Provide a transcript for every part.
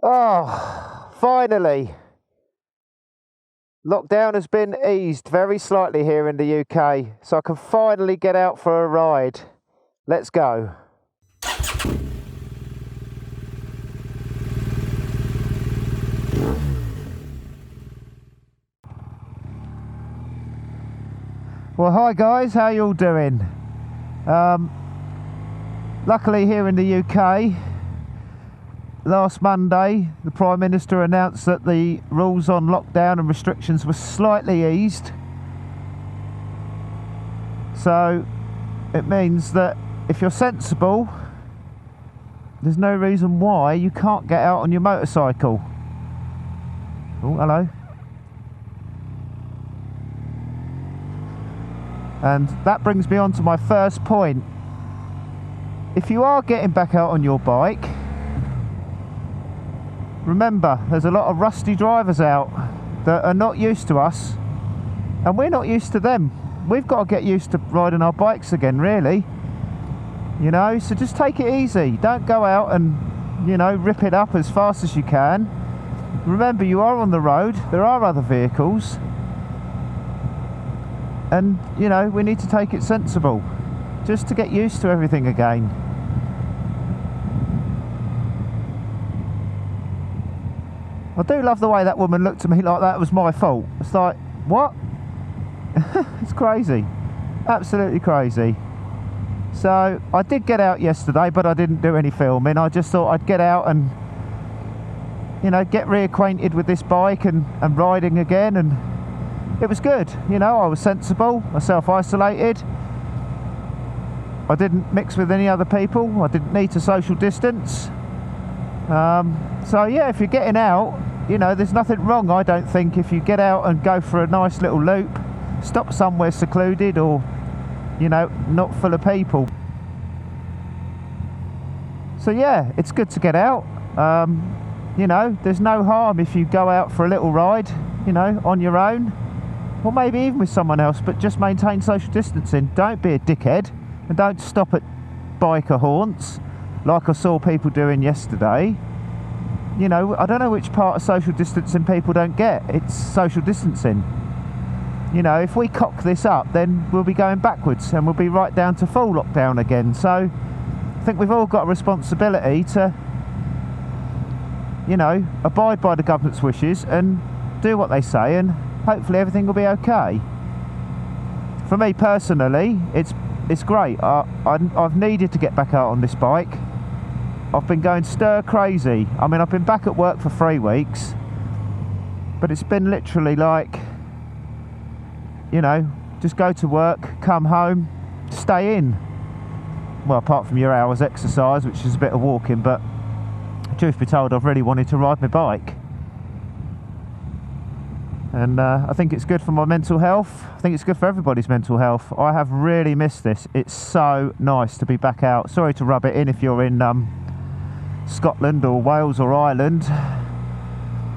Oh, finally. Lockdown has been eased very slightly here in the UK, so I can finally get out for a ride. Let's go. Well, hi guys, how you all doing? Luckily here in the UK, last Monday, the Prime Minister announced that the rules on lockdown and restrictions were slightly eased. So it means that if you're sensible, there's no reason why you can't get out on your motorcycle. Oh, hello. And that brings me on to my first point. If you are getting back out on your bike, remember, there's a lot of rusty drivers out that are not used to us, and we're not used to them. We've got to get used to riding our bikes again, really. You know, so just take it easy. Don't go out and, you know, rip it up as fast as you can. Remember, you are on the road. There are other vehicles. And, you know, we need to take it sensible, just to get used to everything again. I do love the way that woman looked at me like that was my fault. It's like, what? It's crazy. Absolutely crazy. So, I did get out yesterday, but I didn't do any filming. I just thought I'd get out and, you know, get reacquainted with this bike and riding again, and it was good. You know, I was sensible, I self-isolated, I didn't mix with any other people, I didn't need to social distance. So yeah, if you're getting out, you know, there's nothing wrong, I don't think, if you get out and go for a nice little loop, stop somewhere secluded or, you know, not full of people. So yeah, it's good to get out. You know, there's no harm if you go out for a little ride, you know, on your own, or maybe even with someone else, but just maintain social distancing. Don't be a dickhead, and don't stop at biker haunts like I saw people doing yesterday. You know, I don't know which part of social distancing people don't get. It's social distancing. You know, if we cock this up, then we'll be going backwards and we'll be right down to full lockdown again. So I think we've all got a responsibility to, you know, abide by the government's wishes and do what they say, and hopefully everything will be okay. For me personally, it's great. I've needed to get back out on this bike. I've been going stir crazy. I mean, I've been back at work for 3 weeks, but it's been literally like, you know, just go to work, come home, stay in. Well, apart from your hours exercise, which is a bit of walking, but truth be told, I've really wanted to ride my bike. And I think it's good for my mental health. I think it's good for everybody's mental health. I have really missed this. It's so nice to be back out. Sorry to rub it in if you're in Scotland or Wales or Ireland,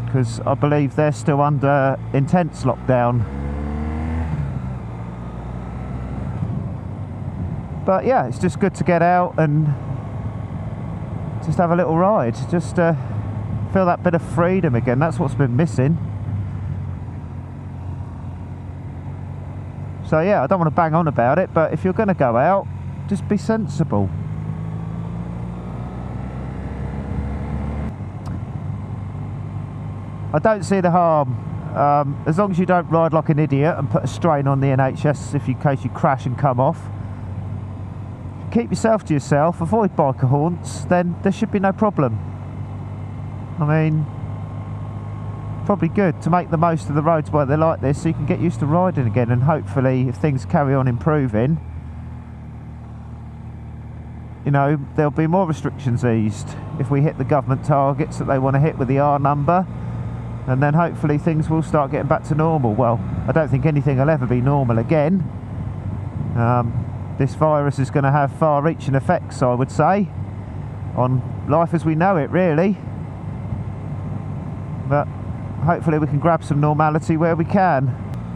because I believe they're still under intense lockdown. But yeah, it's just good to get out and just have a little ride, just feel that bit of freedom again. That's what's been missing. So yeah, I don't want to bang on about it, but if you're going to go out, just be sensible. I don't see the harm, as long as you don't ride like an idiot and put a strain on the NHS in case you crash and come off. Keep yourself to yourself, avoid biker haunts, then there should be no problem. I mean, probably good to make the most of the roads where they're like this, so you can get used to riding again, and hopefully if things carry on improving, you know, there'll be more restrictions eased if we hit the government targets that they want to hit with the R number, and then hopefully things will start getting back to normal. Well, I don't think anything will ever be normal again. This virus is going to have far-reaching effects, I would say, on life as we know it, really. But hopefully we can grab some normality where we can.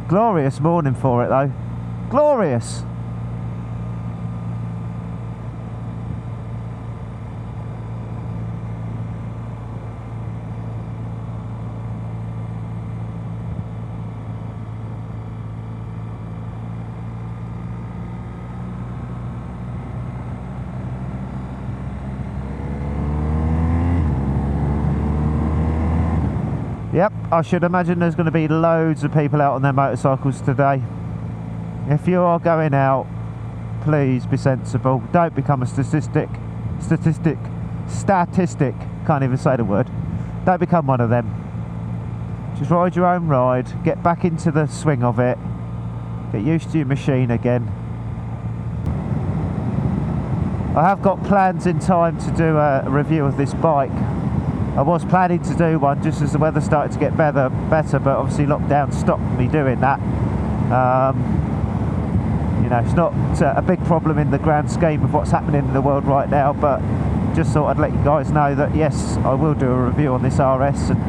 Glorious morning for it, though. Glorious! Yep, I should imagine there's going to be loads of people out on their motorcycles today. If you are going out, please be sensible. Don't become a statistic. Can't even say the word. Don't become one of them. Just ride your own ride. Get back into the swing of it. Get used to your machine again. I have got plans in time to do a review of this bike. I was planning to do one just as the weather started to get better, but obviously lockdown stopped me doing that. You know, it's not a big problem in the grand scheme of what's happening in the world right now, but just thought I'd let you guys know that yes, I will do a review on this RS, and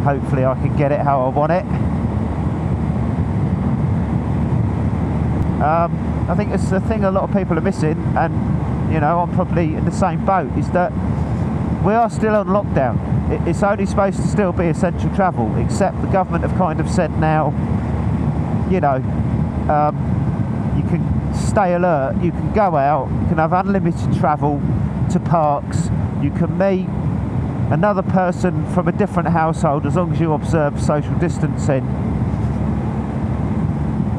hopefully I can get it how I want it. I think it's the thing a lot of people are missing, and you know, I'm probably in the same boat, is that we are still on lockdown. It's only supposed to still be essential travel, except the government have kind of said now, you know, you can stay alert, you can go out, you can have unlimited travel to parks, you can meet another person from a different household as long as you observe social distancing.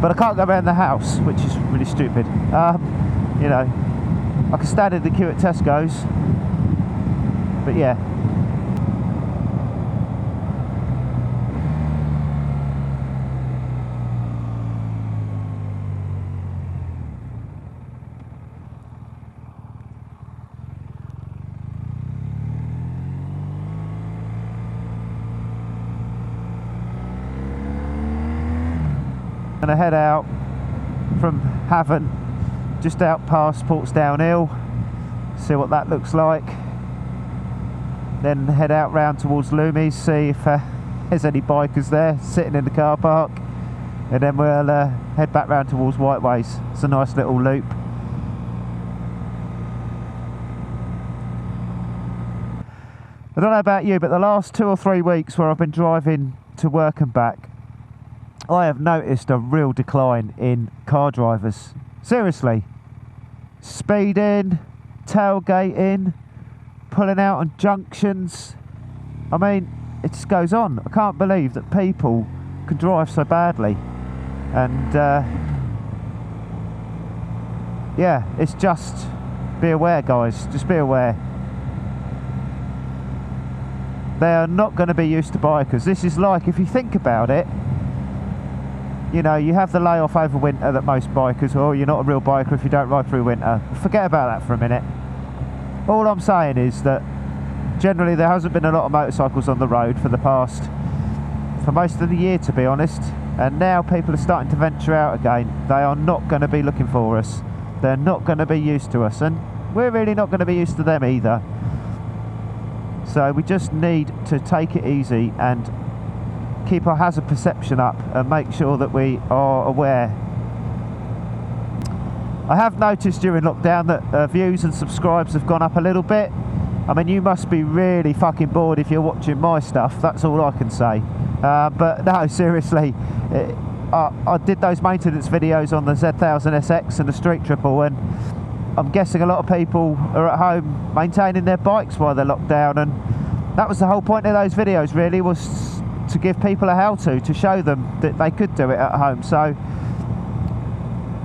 But I can't go around the house, which is really stupid. You know, I can stand in the queue at Tesco's, but yeah. I'm going to head out from Havant, just out past Portsdown Hill, see what that looks like. Then head out round towards Loomies, see if there's any bikers there sitting in the car park, and then we'll head back round towards Whiteways. It's a nice little loop. I don't know about you, but the last 2 or 3 weeks where I've been driving to work and back, I have noticed a real decline in car drivers. Seriously. Speeding, tailgating, pulling out on junctions. I mean, it just goes on. I can't believe that people can drive so badly. And yeah, it's just, be aware guys, just be aware. They are not going to be used to bikers. This is like, if you think about it, you know, you have the layoff over winter that most bikers, oh, you're not a real biker if you don't ride through winter. Forget about that for a minute. All I'm saying is that generally there hasn't been a lot of motorcycles on the road for most of the year, to be honest. And now people are starting to venture out again. They are not going to be looking for us. They're not going to be used to us, and we're really not going to be used to them either. So we just need to take it easy and keep our hazard perception up and make sure that we are aware. I have noticed during lockdown that views and subscribes have gone up a little bit. I mean, you must be really fucking bored if you're watching my stuff, that's all I can say. But no, seriously, I did those maintenance videos on the Z1000SX and the Street Triple, and I'm guessing a lot of people are at home maintaining their bikes while they're locked down, and that was the whole point of those videos really, was to give people a how-to show them that they could do it at home. So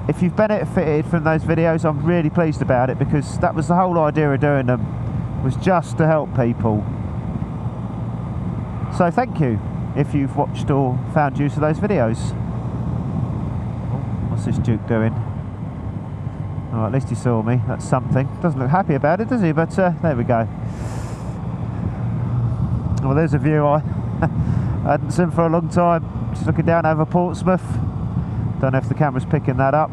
if you've benefited from those videos, I'm really pleased about it, because that was the whole idea of doing them, was just to help people. So thank you if you've watched or found use of those videos. What's this Duke doing? Oh, at least he saw me, that's something. Doesn't look happy about it, does he? But there we go. Well, there's a view I hadn't seen for a long time, just looking down over Portsmouth. Don't know if the camera's picking that up.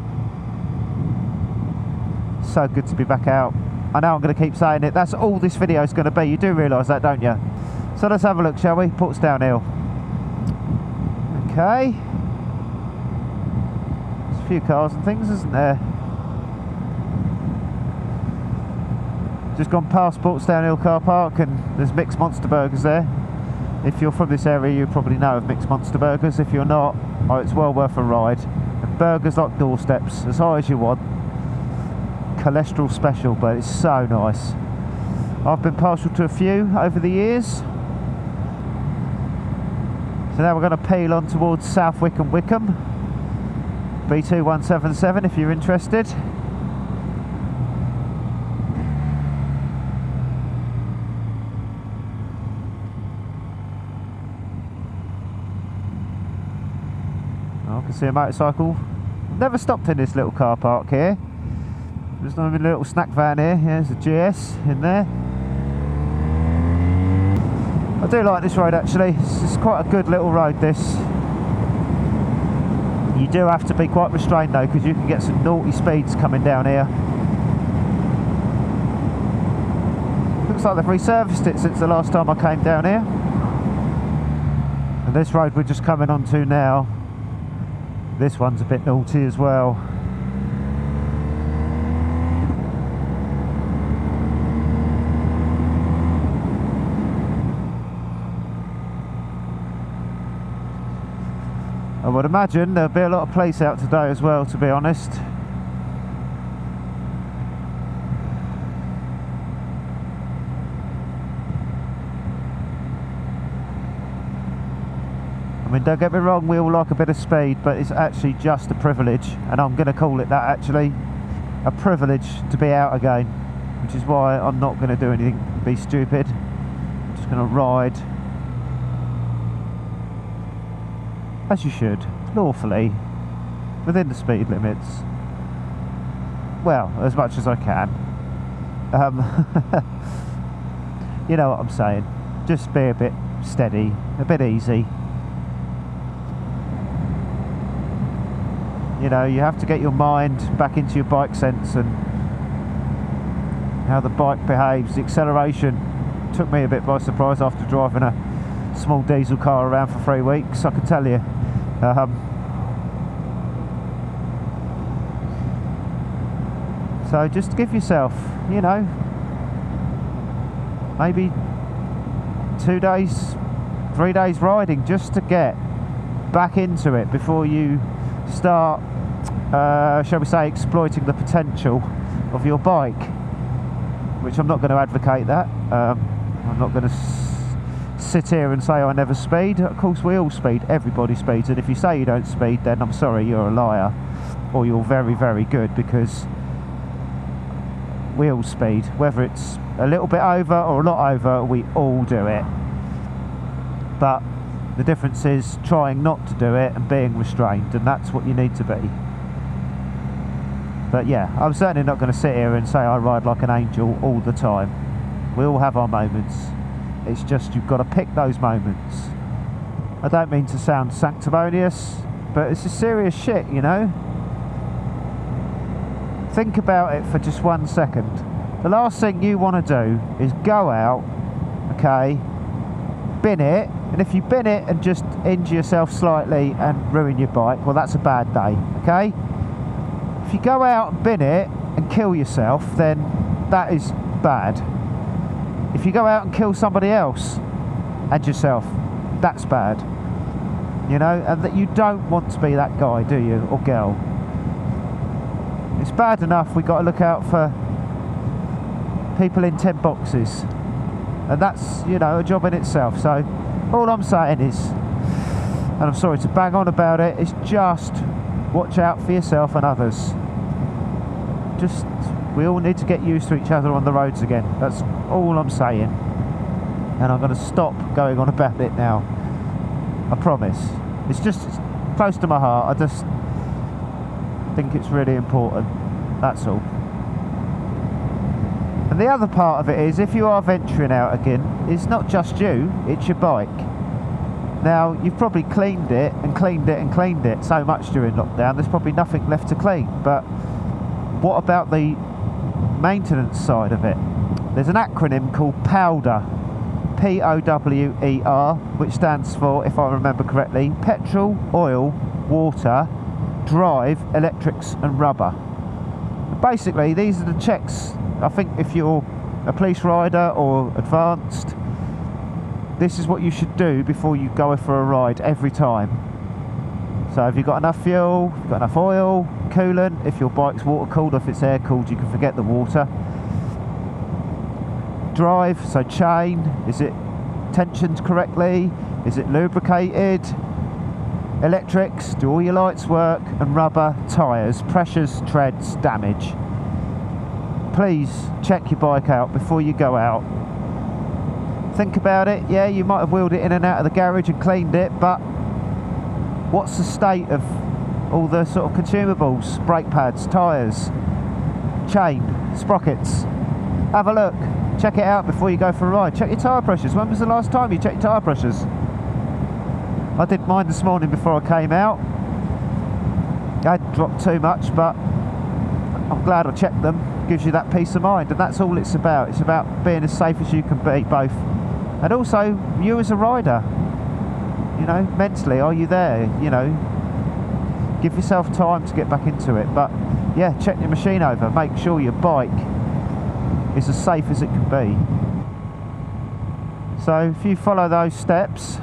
So good to be back out. I know I'm going to keep saying it, that's all this video is going to be, you do realise that, don't you? So let's have a look, shall we? Portsdown Hill. Okay. There's a few cars and things, isn't there? Just gone past Portsdown Hill car park, and there's Mick's Monster Burgers there. If you're from this area, you probably know of Mick's Monster Burgers. If you're not, oh, it's well worth a ride. The burgers like doorsteps, as high as you want. Cholesterol special, but it's so nice. I've been partial to a few over the years. So now we're going to peel on towards South Wickham, B2177 if you're interested. I can see a motorcycle. Never stopped in this little car park here. There's not even a little snack van here. There's a GS in there. I do like this road actually. It's quite a good little road this. You do have to be quite restrained though, because you can get some naughty speeds coming down here. Looks like they've resurfaced it since the last time I came down here. And this road we're just coming onto now, this one's a bit naughty as well. I would imagine there'll be a lot of police out today as well, to be honest. I mean, don't get me wrong, we all like a bit of speed, but it's actually just a privilege, and I'm going to call it that actually, a privilege to be out again, which is why I'm not going to do anything to be stupid. I'm just going to ride as you should, lawfully, within the speed limits. Well, as much as I can. You know what I'm saying. Just be a bit steady, a bit easy. You know, you have to get your mind back into your bike sense and how the bike behaves. The acceleration took me a bit by surprise after driving a small diesel car around for 3 weeks, I can tell you. So just give yourself, you know, maybe 2 days, 3 days riding just to get back into it before you start, shall we say, exploiting the potential of your bike, which I'm not going to advocate that. I'm not going to sit here and say I never speed. Of course we all speed, everybody speeds, and if you say you don't speed, then I'm sorry, you're a liar, or you're very, very good, because we all speed, whether it's a little bit over or a lot over, we all do it. But the difference is trying not to do it and being restrained, and that's what you need to be. But yeah, I'm certainly not going to sit here and say I ride like an angel all the time. We all have our moments. It's just you've got to pick those moments. I don't mean to sound sanctimonious, but it's a serious shit, you know. Think about it for just 1 second. The last thing you want to do is go out, okay, bin it, and if you bin it and just injure yourself slightly and ruin your bike, well, that's a bad day, okay? If you go out and bin it and kill yourself, then that is bad. If you go out and kill somebody else and yourself, that's bad. You know, and that you don't want to be that guy, do you, or girl? It's bad enough we've got to look out for people in 10 boxes, and that's, you know, a job in itself. So all I'm saying is, and I'm sorry to bang on about it, is just watch out for yourself and others. Just, we all need to get used to each other on the roads again. That's all I'm saying. And I'm going to stop going on about it now. I promise. It's just close to my heart. I just think it's really important. That's all. And the other part of it is, if you are venturing out again, it's not just you, it's your bike. Now, you've probably cleaned it and cleaned it and cleaned it so much during lockdown, there's probably nothing left to clean. But what about the maintenance side of it? There's an acronym called POWDER, P-O-W-E-R, which stands for, if I remember correctly, petrol, oil, water, drive, electrics and rubber. Basically, these are the checks. I think if you're a police rider or advanced, this is what you should do before you go for a ride every time. So if you've got enough fuel, you've got enough oil, coolant, if your bike's water cooled or if it's air cooled, you can forget the water. Drive, so chain, is it tensioned correctly? Is it lubricated? Electrics, do all your lights work? And rubber, tyres, pressures, treads, damage. Please check your bike out before you go out. Think about it. Yeah, you might have wheeled it in and out of the garage and cleaned it, but what's the state of all the sort of consumables? Brake pads, tyres, chain, sprockets. Have a look. Check it out before you go for a ride. Check your tyre pressures. When was the last time you checked your tyre pressures? I did mine this morning before I came out. I hadn't dropped too much, but I'm glad I checked them. Gives you that peace of mind, and that's all it's about. It's about being as safe as you can be, both. And also, you as a rider. You know, mentally, are you there? You know, give yourself time to get back into it. But yeah, check your machine over. Make sure your bike is as safe as it can be. So if you follow those steps,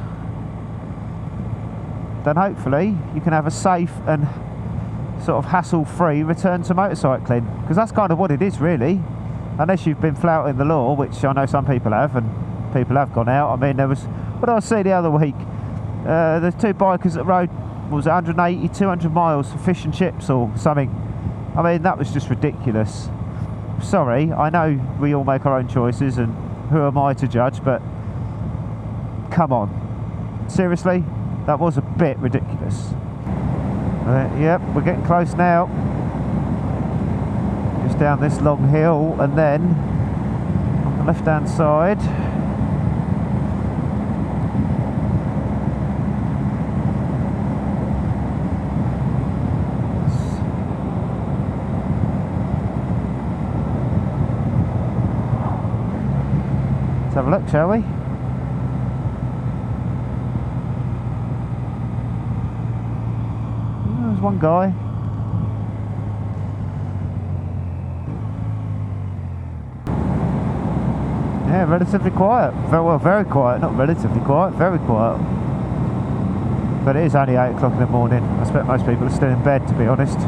then hopefully you can have a safe and sort of hassle-free return to motorcycling, because that's kind of what it is, really. Unless you've been flouting the law, which I know some people have, and people have gone out. I mean, there was, what did I see the other week? There's two bikers that rode, was it 180, 200 miles for fish and chips or something. I mean, that was just ridiculous. Sorry, I know we all make our own choices, and who am I to judge, but come on. Seriously, that was a bit ridiculous. Yep, we're getting close now. Just down this long hill, and then on the left hand side let's have a look, shall we? There's one guy. Yeah, relatively quiet. Very quiet. Not relatively quiet, very quiet. But it is only 8 o'clock in the morning. I expect most people are still in bed, to be honest.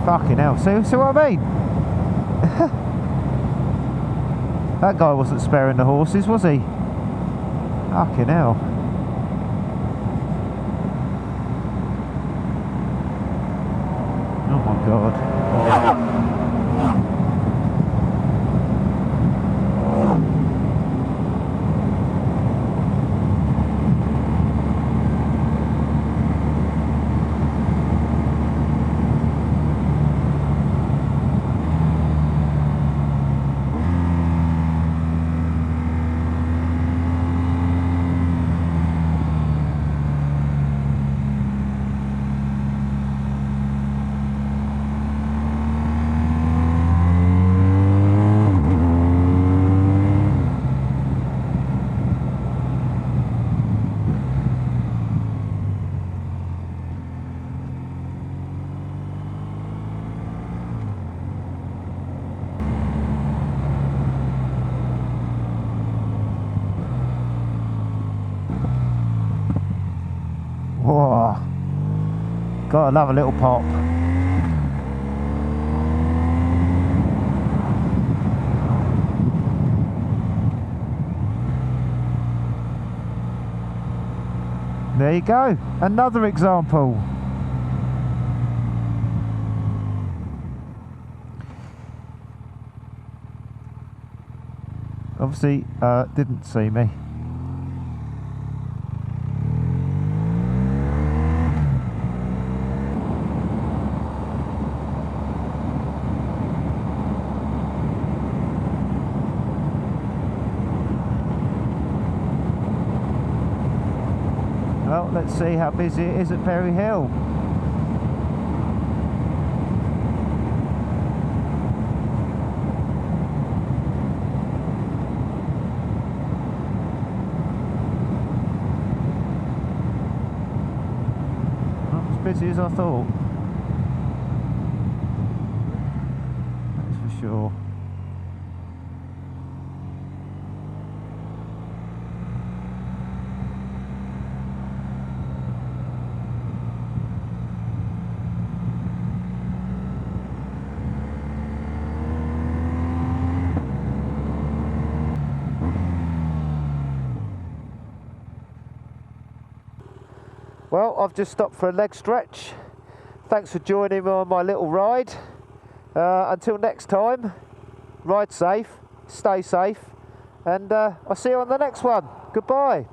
Fucking hell. See what I mean? That guy wasn't sparing the horses, was he? Fucking hell. Oh my God. Whoa. Gotta love a little pop. There you go, another example. Obviously, didn't see me. Well, let's see how busy it is at Berry Hill. Not as busy as I thought. That's for sure. Well, I've just stopped for a leg stretch. Thanks for joining me on my little ride. Until next time, ride safe, stay safe, and I'll see you on the next one. Goodbye.